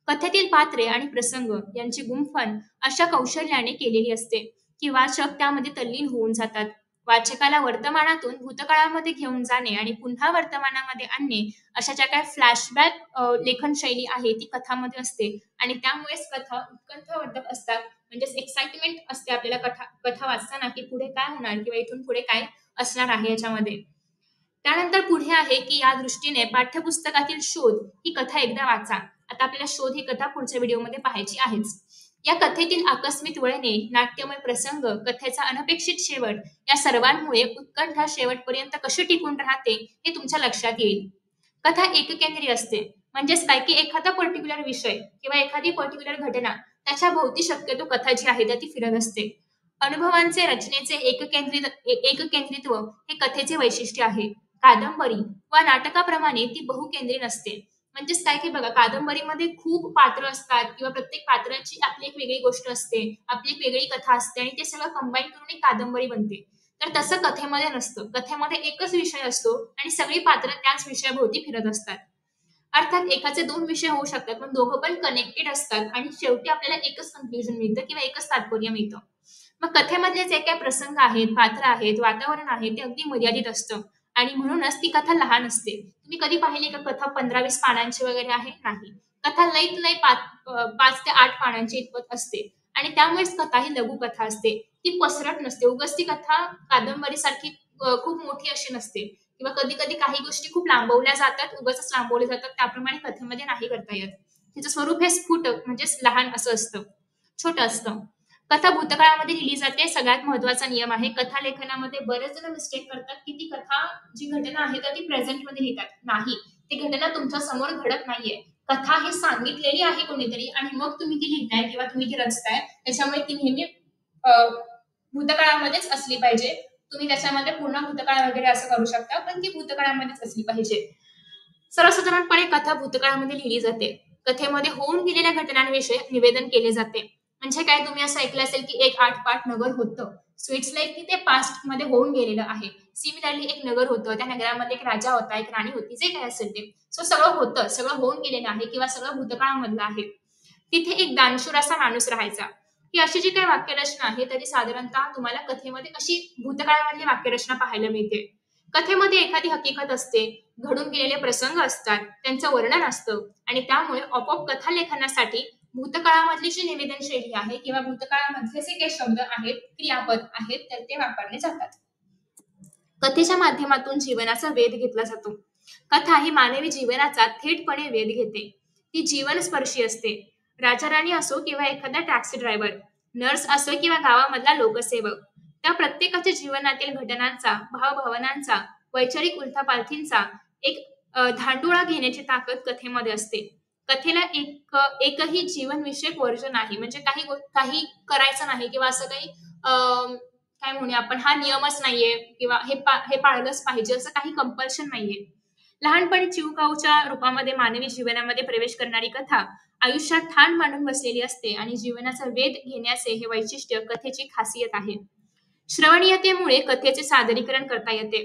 कथेतील पात्रे आणि प्रसंग यांची गुंफण अशा कौशल्याने केलेली असते की वाचक त्यामध्ये तल्लीन होऊन जातात. वाचकाला वर्तमानातून भूतकाळामध्ये घेऊन जाणे आणि पुन्हा वर्तमानामध्ये आणणे अशा ज्या काही फ्लॅशबॅक लेखन शैली आहे ती कथामध्ये असते. आणि त्यामुळेच कथा उत्कंठावर्धक असतात. म्हणजेच एक्साइटमेंट असते आपल्याला कथा वाचताना की पुढे काय होणार किंवा इथून पुढे काय असणार आहे याच्यामध्ये. त्यानंतर पुढे आहे की या दृष्टीने पाठ्यपुस्तकातील शोध ही कथा एकदा वाचा. आता आपल्याला शोध ही कथा पुढच्या व्हिडिओमध्ये पाहायची आहेच. या कथेतील आकस्मिक वळणे, नाट्यमय प्रसंग, कथेचा अनपेक्षित शेवट या सर्वांमुळे उत्कंठा शेवटपर्यंत कशी टिकून राहते हे तुमच्या लक्षात येईल. कथा एककेंद्री असते, म्हणजेच काय की एखादा पर्टिक्युलर विषय किंवा एखादी पर्टिक्युलर घटना त्याच्या भोवती शक्यतो कथा जी आहे ती फिरत असते. अनुभवांचे रचनेचे एककेंद्रित्व हे कथेचे वैशिष्ट्य आहे. कादंबरी वा नाटकाप्रमाणे ती बहुकेंद्री नसते. म्हणजेच काय की बघा, कादंबरीमध्ये खूप पात्र असतात किंवा प्रत्येक पात्राची आपली एक वेगळी गोष्ट असते, आपली एक वेगळी कथा असते आणि ते सगळं कंबाईन करून एक कादंबरी बनते. तर तसं कथेमध्ये नसतं. कथेमध्ये एकच विषय असतो आणि सगळी पात्र त्याच विषयाभोवती फिरत असतात. अर्थात एकाचे दोन विषय होऊ शकतात, पण दोघं पण कनेक्टेड असतात आणि शेवटी आपल्याला एकच कन्क्ल्युजन मिळतं किंवा एकच तात्पर्य मिळतं. मग कथेमधले जे काही प्रसंग आहेत, पात्र आहेत, वातावरण आहे ते अगदी मर्यादित असतं आणि म्हणूनच ती कथा लहान असते. तुम्ही कधी पाहिली का कथा 15-20 पानांची वगैरे आहे? नाही. कथा लईत लई 5 ते 8 पानांची इतपत असते आणि त्यामुळेच कथा ही लघुकथा असते. ती पसरट नसते. उगाच ती कथा कादंबरीसारखी खूप मोठी अशी नसते किंवा कधी कधी काही गोष्टी खूप लांबवल्या जातात, उगाच लांबवल्या जातात, त्याप्रमाणे कथेमध्ये नाही करता येत. तिचं स्वरूप हे स्फुट म्हणजेच लहान असं असतं, छोटं असतं. कथा भूतकाळामध्ये लिहिली जाते. सगळ्यात महत्वाचा नियम आहे कथा लेखनामध्ये. बरेच जण मिस्टेक करतात की ती कथा जी घटना आहे तर ती प्रेझेंट मध्ये लिहितात. नाही, ती घटना तुमच्या समोर घडत नाहीये. कथा ही सांगितलेली आहे कोणीतरी आणि मग तुम्ही ती लिहिताय किंवा तुम्ही ती रचताय. त्याच्यामुळे ती नेहमी भूतकाळामध्येच असली पाहिजे. तुम्ही त्याच्यामध्ये पूर्ण भूतकाळ वगैरे असं करू शकता, पण ती भूतकाळामध्येच असली पाहिजे. सर्वसाधारणपणे कथा भूतकाळामध्ये लिहिली जाते. कथेमध्ये होऊन गेलेल्या घटनांविषयी निवेदन केले जाते. म्हणजे काय, तुम्ही असं ऐकलं असेल की एक आठपाट नगर होतं. सो इट्स लाइक की ते पास्ट मध्ये होऊन गेलेलं आहे. सिमिलरली एक नगर होतं, त्या नगरामध्ये एक राजा होता, एक राणी होती, जे काय असेल ते. सो सगळं होतं, सगळं होऊन गेलेलं आहे किंवा सगळं भूतकाळामधलं आहे. तिथे एक दानशूर असा माणूस राहायचा. ही अशी जी काही वाक्यरचना आहे, तरी साधारणतः तुम्हाला कथेमध्ये अशी भूतकाळामधली वाक्यरचना पाहायला मिळते. कथेमध्ये एखादी हकीकत असते, घडून गेलेले प्रसंग असतात, त्यांचं वर्णन असतं आणि त्यामुळे आपोआप कथा लेखनासाठी भूतकाळामधली जी निवेदन शैली आहे किंवा भूतकाळामधले जे काही शब्द आहेत, क्रियापद आहेत, तर ते वापरले जातात. कथेच्या माध्यमातून जीवनाचा वेध घेतला जातो. कथा ही मानवी जीवनाचा थेटपणे वेध घेते. ती जीवनस्पर्शी असते. राजा राणी असो किंवा एखादा टॅक्सी ड्रायव्हर, नर्स असो किंवा गावामधला लोकसेवक, त्या प्रत्येकाच्या जीवनातील घटनांचा, भावभावनांचा, वैचारिक उलथापालथींचा एक धांडोळा घेण्याची ताकद कथेमध्ये असते. कथेला एकही जीवनविषयक वर्ज नाही, म्हणजे काही करायचं नाही किंवा असं काही काय म्हणूया आपण, हा नियमच नाहीये किंवा हे पाळलंच पाहिजे असं काही कंपल्शन नाहीये. लहानपणी चिवकाऊच्या रूपामध्ये मानवी जीवनामध्ये प्रवेश करणारी कथा आयुष्यात ठाण मांडून बसलेली असते आणि जीवनाचा वेध घेण्याचे हे वैशिष्ट्य कथेची खासियत आहे. श्रवणीयतेमुळे कथेचे सादरीकरण करता येते.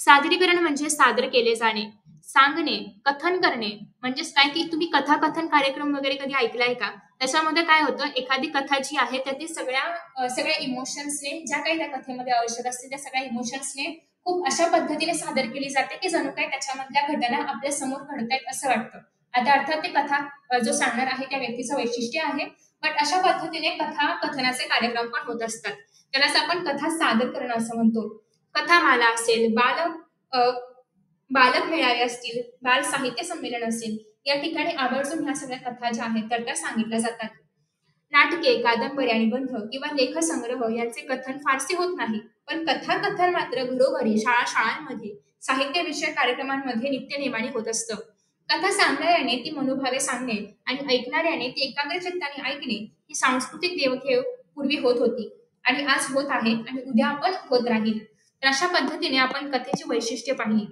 सादरीकरण म्हणजे सादर केले जाणे, सांगणे, कथन करणे. म्हणजेच काय की तुम्ही कथाकथन कार्यक्रम वगैरे कधी ऐकलाय का? त्याच्यामध्ये काय होतं, एखादी कथा जी आहे त्यातील सगळ्या इमोशन्सने, ज्या काही त्या कथेमध्ये आवश्यक असते त्या सगळ्या इमोशन्सने खूप अशा पद्धतीने सादर केली जाते की जणू काही त्याच्यामधल्या घटना आपल्या समोर घडतायत असं वाटतं. आता अर्थात ते कथा जो सांगणार आहे त्या व्यक्तीचं वैशिष्ट्य आहे, बट अशा पद्धतीने कथा कथनाचे कार्यक्रम पण होत असतात. त्यालाच आपण कथा सादर करणं असं म्हणतो. कथामाला असेल, अ, बालक मेळावे असतील, बाल साहित्य संमेलन असेल, या ठिकाणी आवर्जून ह्या सगळ्या कथा ज्या आहेत तर त्या सांगितल्या जातात. नाटके, कादंबऱ्या, निबंध किंवा लेखसंग्रह यांचे कथन फारसे होत नाही. पण कथाकथन मात्र घरोघरी, शाळांमध्ये, साहित्यविषयक कार्यक्रमांमध्ये नित्यनेमाने होत असतं. कथा सांगणाऱ्याने ती मनोभावे सांगणे आणि ऐकणाऱ्याने ती एकाग्रचित्ताने ऐकणे, ही सांस्कृतिक देवघेव पूर्वी होत होती आणि आज होत आहे आणि उद्या पण होत राहील. तर अशा पद्धतीने आपण कथेची वैशिष्ट्ये पाहिली.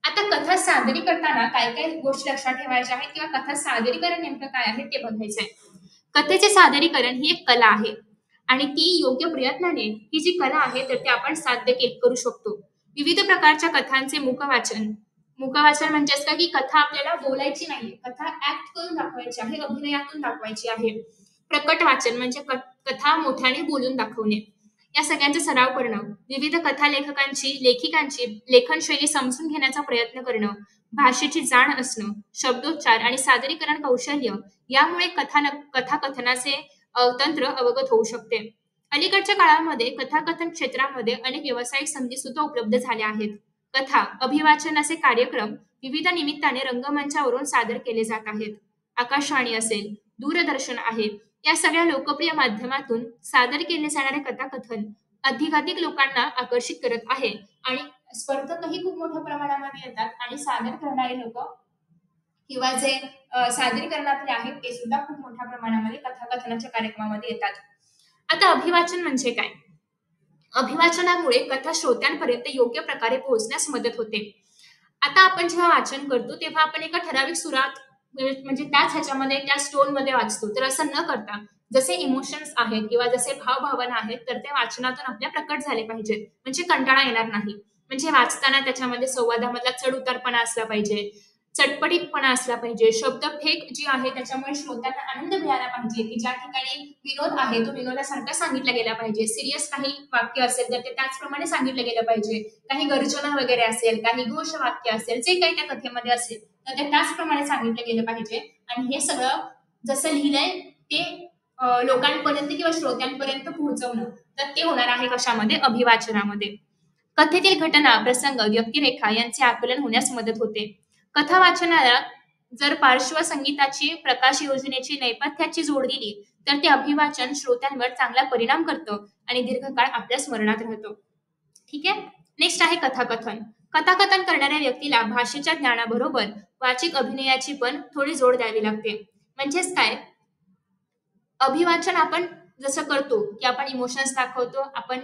आता कथा सादरी करताना काय काय गोष्टी लक्षात ठेवायच्या आहेत किंवा कथा सादरीकरण नेमकं काय आहे ते बघायचं आहे. कथेचे सादरीकरण ही एक कला आहे आणि ती योग्य प्रयत्नाने ही जी कला आहे तर ते आपण करू शकतो. विविध प्रकारच्या कथांचे मुखवाचन म्हणजे असं की कथा आपल्याला बोलायची नाही, कथा ऍक्ट करून दाखवायची आहे, अभिनयातून दाखवायची आहे. प्रकट वाचन म्हणजे कथा मोठ्याने बोलून दाखवणे. या सगळ्यांचा सराव करणं, विविध कथा लेखिकांची लेखनशैली समजून घेण्याचा प्रयत्न करणं, भाषेची जाण असणं, शब्दोच्चार आणि सादरीकरण कौशल्य, यामुळे कथाकथनाचे तंत्र अवगत होऊ शकते. अलीकडच्या काळामध्ये कथाकथन क्षेत्रामध्ये अनेक व्यावसायिक संधी सुद्धा उपलब्ध झाल्या आहेत. कथा, अभिवाचनाचे कार्यक्रम विविध निमित्ताने रंगमंचावरून सादर केले जात आहेत. आकाशवाणी असेल, दूरदर्शन आहे, या सगळ्या लोकप्रिय माध्यमातून सादर केले जाणारे कथाकथन अधिकाधिक लोकांना आकर्षित करत आहे आणि स्पर्धकही खूप मोठ्या प्रमाणामध्ये येतात आणि सादर करणारे लोक किंवा जे सादरीकरणातले आहेत ते सुद्धा खूप मोठ्या प्रमाणामध्ये कथाकथनाच्या कार्यक्रमामध्ये येतात. आता अभिवाचन म्हणजे काय? अभिवाचनामुळे कथा श्रोत्यांपर्यंत योग्य प्रकारे पोहोचण्यास मदत होते. आता आपण जेव्हा वाचन करतो तेव्हा आपण एका ठराविक सुरात म्हणजे त्याच ह्याच्यामध्ये त्या स्टोन मध्ये वाचतो. तर असं न करता जसे इमोशन्स आहेत किंवा जसे भावभावना आहेत तर ते वाचनातून आपल्या प्रकट झाले पाहिजेत, म्हणजे कंटाळा येणार नाही. म्हणजे वाचताना त्याच्यामध्ये संवादामधला चढ उतारपणा असला पाहिजे, चटपटीतपणा असला पाहिजे, शब्दफेक जी आहे त्याच्यामुळे श्रोत्यांना आनंद मिळाला पाहिजे, की ज्या ठिकाणी विनोद आहे तो विनोदासारखा सांगितला गेला पाहिजे, सिरियस काही वाक्य असेल तर ते त्याचप्रमाणे सांगितलं गेलं पाहिजे, काही गर्जना वगैरे असेल, काही घोष वाक्य असेल, जे काही त्या कथेमध्ये असेल तर ते त्याचप्रमाणे सांगितलं गेलं पाहिजे. आणि हे सगळं जसं लिहिलंय ते लोकांपर्यंत किंवा श्रोत्यांपर्यंत पोहोचवणं, तर ते होणार आहे कशामध्ये? अभिवाचनामध्ये. कथेतील घटना, प्रसंग, व्यक्तिरेखा यांचे आकलन होण्यास मदत होते. कथा वाचनाला जर पार्श्वसंगीताची, प्रकाश योजनेची, नेपथ्याची जोड दिली तर ते अभिवाचन श्रोत्यांवर चांगला परिणाम करतं आणि दीर्घकाळ आपल्या स्मरणात राहतं. ठीक आहे. नेक्स्ट आहे कथाकथन. कथाकथन करणाऱ्या व्यक्तीला भाषेच्या ज्ञानाबरोबर वाचिक अभिनयाची पण थोडी जोड द्यावी लागते. म्हणजेच काय, अभिवाचन आपण जसं करतो की आपण इमोशन्स दाखवतो, आपण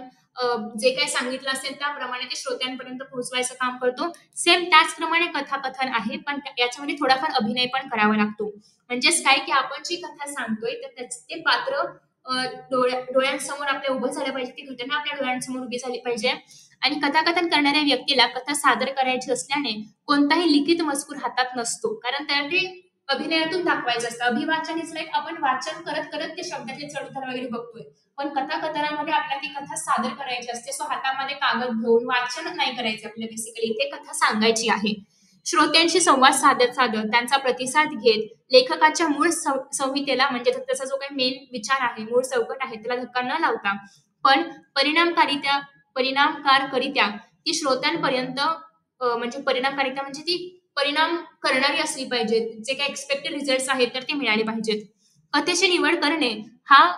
जे काही सांगितलं असेल त्याप्रमाणे ते श्रोत्यांपर्यंत पोहोचवायचं काम करतो. सेम त्याचप्रमाणे कथाकथन आहे, पण याच्यामध्ये थोडाफार अभिनय पण करावा लागतो. म्हणजेच काय की आपण जी कथा सांगतोय तर ते पात्र डोळ्यांसमोर आपल्या उभं झालं पाहिजे, ती घटना आपल्या डोळ्यांसमोर उभी झाली पाहिजे. आणि कथाकथन करणाऱ्या व्यक्तीला कथा सादर करायची असल्याने कोणताही लिखित मजकूर हातात नसतो, कारण त्याला ते अभिनयातून दाखवायचं असतं. अभिवाचन इज लाईक आपण वाचन करत करत ते शब्दाचे चढउतार वगैरे बघतोय, पण कथाकथनामध्ये आपल्याला ती कथा सादर करायची असते. सो हातामध्ये कागद घेऊन वाचन नाही करायचं आपल्याला, बेसिकली ते कथा सांगायची आहे. श्रोत्यांशी संवाद साधत साधत त्यांचा प्रतिसाद घेत लेखकाच्या मूळ संहितेला, म्हणजे त्याचा जो काही मेन विचार आहे, मूळ चौकट आहे, त्याला धक्का न लावता पण परिणामकारित्या परिणामकारकरित्या ती श्रोत्यांपर्यंत म्हणजे परिणामकारिता म्हणजे ती परिणाम करणारी असली पाहिजे. जे काही एक्सपेक्टेड रिझल्ट आहेत तर ते मिळाले पाहिजेत. कथेची निवड करणे हा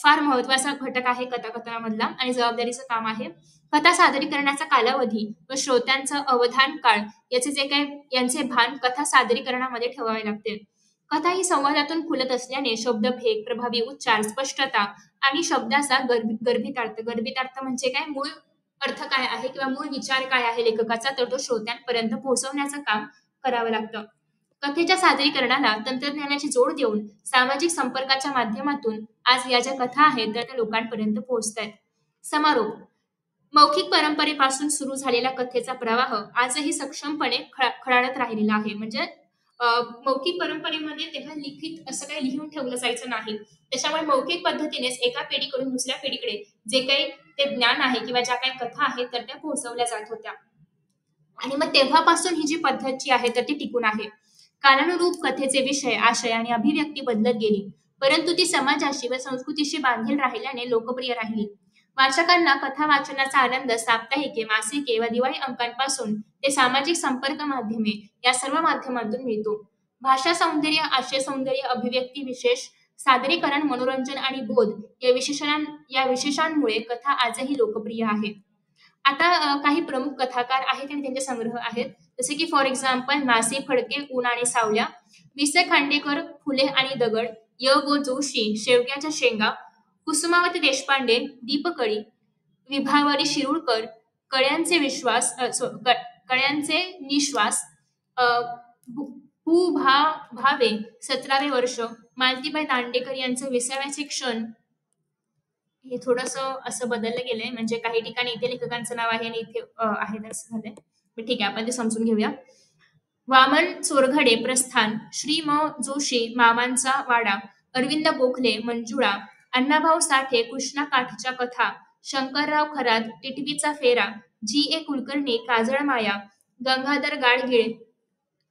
फार महत्वाचा घटक आहे कथाकथनामधला आणि जबाबदारीचं काम आहे. कथा सादरीकरणाचा कालावधी व श्रोत्यांचं अवधान काळ याचे जे काही यांचे भान कथा सादरीकरणामध्ये ठेवावे लागते. कथा ही संवादातून खुलत असल्याने शब्दभेद, प्रभावी उच्चार, स्पष्टता आणि शब्दाचा गर्भितार्थ म्हणजे काय, मूळ अर्थ काय आहे किंवा मूळ विचार काय आहे लेखकाचा, तर तो श्रोत्यांपर्यंत पोहोचवण्याचं काम करावं लागतं. कथेच्या सादरीकरणाला तंत्रज्ञानाची जोड देऊन सामाजिक संपर्काच्या माध्यमातून आज या ज्या कथा आहेत तर त्या लोकांपर्यंत पोहोचत आहेत. समारोप. मौखिक परंपरेपासून सुरू झालेला कथेचा प्रवाह आजही सक्षमपणे खळाळत राहिलेला आहे. म्हणजे मौखिक परंपरेमध्ये तेव्हा लिखित असं काही लिहून ठेवलं जायचं नाही. त्याच्यामुळे मौखिक पद्धतीनेच एका पिढीकडून दुसऱ्या पिढीकडे जे काही ते ज्ञान आहे किंवा ज्या काही कथा आहेत तर त्या पोहोचवल्या जात होत्या. आणि मग तेव्हापासून ही जी पद्धत जी आहे तर ती टिकून आहे. कालानुरूप कथेचे विषय, आशय आणि अभिव्यक्ती बदलत गेली, परंतु ती समाजाशी व संस्कृतीशी बांधील राहिल्याने लोकप्रिय राहिली. वाचकांना कथा वाचनाचा आनंद साप्ताहिके, मासिके व दिवाळी अंकांपासून ते सामाजिक संपर्क माध्यमे या सर्व माध्यमांतून मिळतो. भाषा सौंदर्य, आशय सौंदर्य, अभिव्यक्ती विशेष, सादरीकरण, मनोरंजन आणि बोध या विशेषांमुळे कथा आजही लोकप्रिय आहे. आता काही प्रमुख कथाकार आहेत आणि त्यांचे संग्रह आहेत, जसे की फॉर एक्झाम्पल नासी फडके, ऊन आणि सावल्या, वि. स. खांडेकर, फुले आणि दगड, य. गो. जोशी, शेवग्याच्या शेंगा, कुसुमावती देशपांडे, दीपकळी, विभावरी शिरूरकर, कळ्यांचे निश्वास, अ, पु. भा. भावे, 17वे वर्ष, मालतीबाई दांडेकर यांचं विसाव्याचे क्षण. हे थोडंसं असं बदललं गेलंय, म्हणजे काही ठिकाणी इथे लेखकांचं नाव आहे आणि इथे आहे असं झालंय. पण ठीक आहे, आपण ते समजून घेऊया. वामन चोरघडे, प्रस्थान, श्री म. जोशी, मामांचा वाडा, अरविंद गोखले, मंजुळा, अण्णाभाऊ साठे, कृष्णा काठच्या कथा, शंकरराव खरात, टिटवीचा फेरा, जी. ए. कुलकर्णी, काजळमाया, गंगाधर गाडगीळ,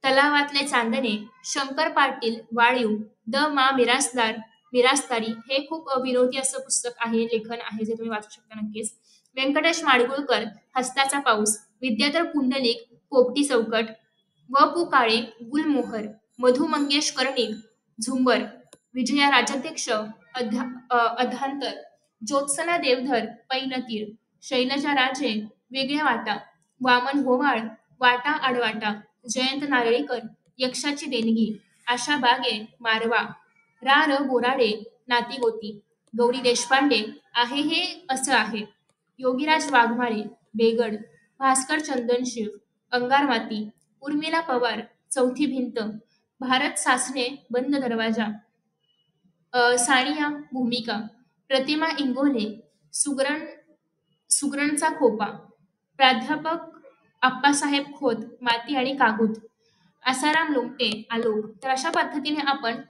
तलावातले चांदणे, शंकर पाटील, वाळीव, द. मा. मिरासदारी हे खूप विनोदी असं पुस्तक आहे, लेखन आहे, जे तुम्ही वाचू शकता नक्कीच. व्यंकटेश माडगुळकर, हस्ताचा पाऊस, विद्याधर पुंडलिक, पोपटी चौकट, व. पु. काळे, गुलमोहर, मधु मंगेश कर्णिक, झुंबर, विजया राजाध्यक्ष, अधांतर, ज्योत्सना देवधर, पैनतीर, शैलजा राजे, वेगळ्या वाटा, वामन होवाळ, वाटा आडवाटा, जयंत नारळीकर, यक्षाची देणगी, आशा बागे, मारवा, रा. र. बोराडे, नातीगोती, गौरी देशपांडे, आहे हे असं आहे, योगीराज वाघमारे, बेगड, भास्कर चंदनशिव, अंगारमाती, उर्मिला पवार, चौथी भिंत, भारत सासणे, बंद दरवाजा, सानिया भूमिका, प्रतिमा इंगोले, सुगरणचा खोपा, प्राध्यापक आप्पासाहेब खोत, माती आणि कागूद, आसाराम लोमटे, आलोक. तर अशा पद्धतीने आपण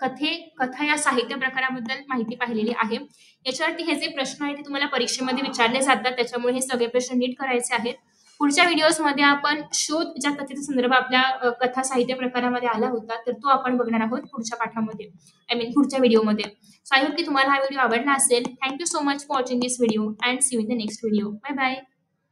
कथा या साहित्य प्रकाराबद्दल माहिती पाहिलेली आहे. याच्यावरती हे जे प्रश्न आहेत ते तुम्हाला परीक्षेमध्ये विचारले जातात, त्याच्यामुळे हे सगळे प्रश्न नीट करायचे आहेत. पुढच्या व्हिडिओजमध्ये आपण शोध, ज्या कथेचा संदर्भ आपल्या कथा साहित्य प्रकारामध्ये आला होता, तर तो आपण बघणार आहोत पुढच्या पाठामध्ये, पुढच्या व्हिडिओमध्ये. सो आय होप की तुम्हाला हा व्हिडिओ आवडला असेल. Thank you so much for watching this video and see you in the next video. Bye bye.